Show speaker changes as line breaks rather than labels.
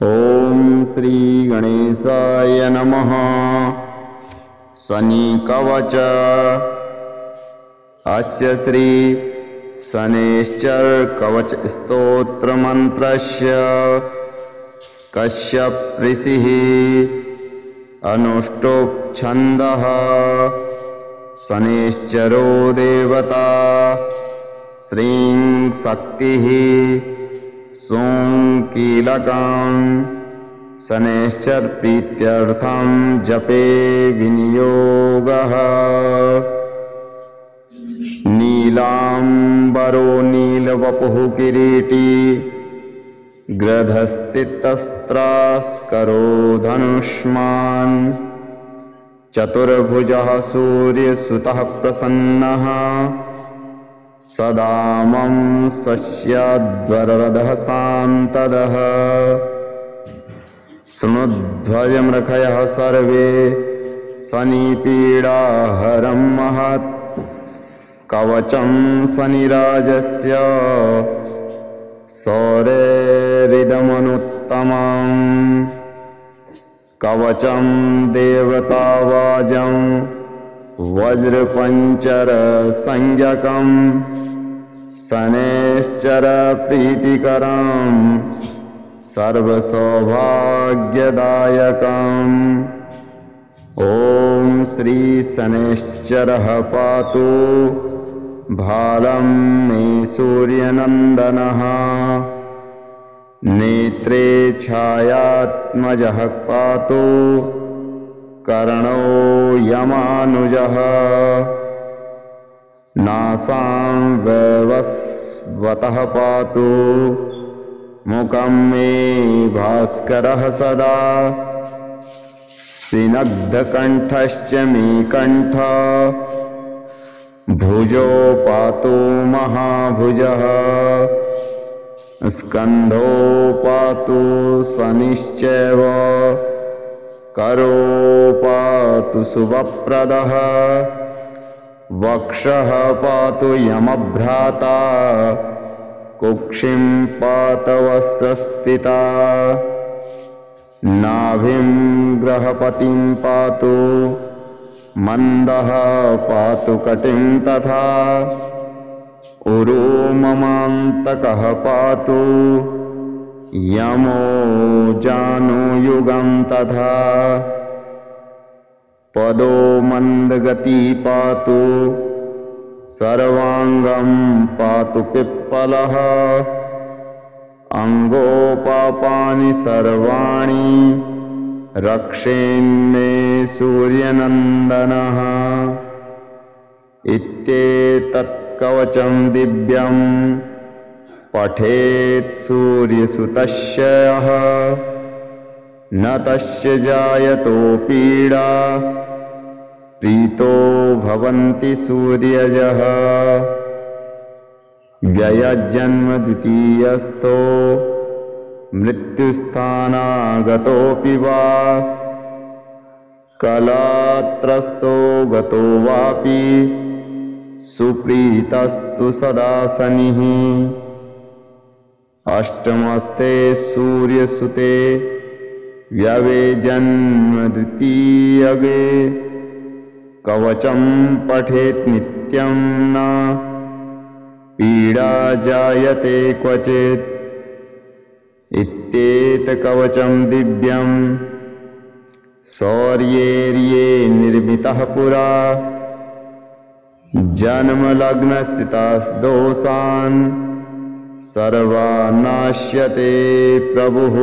ॐ श्री गणेशाय नमः। शनिकवच अस्य श्री शनैश्चर कवच स्तोत्र मंत्रस्य कश्यप ऋषिः अनुष्टुप् छन्दः। शनैश्चरो देवता श्रीं शक्तिः सों कीलकं शनैश्चर प्रीत्यर्थं जपे विनियोगः। नीलांबरो नीलवपुः किरीटी गृधस्थितस्त्रास्करो धनुष्मान् चतुर्भुजः सूर्यसुतः प्रसन्नः सदा मम सस्याद्वरदः शान्तदः। शृणुध्वजमृषयः सर्वे शनिपीडाहरं महत् कवचं शनिराजस्य शौर्यरिदमनुत्तमम्। कवचं देवतावाजं वज्रपञ्चरसंज्ञकं शनैश्चर प्रीतिकरं सर्वसौभाग्यदायकम्। ॐ श्री शनैश्चरः पातु भालं मे सूर्यनन्दनः। नेत्रे छायात्मजः पातु कर्णो यमानुजः। नासां वैवस्वतः पातु मुखं मे भास्करः सदा। स्निग्धकण्ठश्च मे कण्ठः भुजो पातु महाभुजः। स्कन्धो पातु शनिश्चैव करो पातु शुभप्रदः। वक्षः पातु यमभ्राता कुक्षिं पातवस्स्थिता। नाभिं ग्रहपतिं पातु मन्दः पातु कटिं तथा। उरोममान्तकः पातु यमो जानुयुगं तथा। पदो मन्दगति पातु सर्वाङ्गं पातु पिप्पलः। अङ्गोपापानि सर्वाणि रक्षेन्मे सूर्यनन्दनः। इत्येतत् कवचं दिव्यं पठेत् सूर्यसुतस्य यः न तस्य जायतो पीडा प्रीतो भवन्ति सूर्यजः। व्ययजन्म द्वितीयस्थो मृत्युस्थानागतोऽपि वा कलात्रस्तो गतो वापि सुप्रीतस्तु सदा शनिः। अष्टमस्ते सूर्यसुते व्यवे जन्म द्वितीयगे कवचं पठेत् नित्यं न पीडा जायते क्वचित्। इत्येतत्कवचं दिव्यं शौर्येर्ये निर्मितः पुरा जन्मलग्नस्थितान् सर्वान् नाश्यते प्रभुः।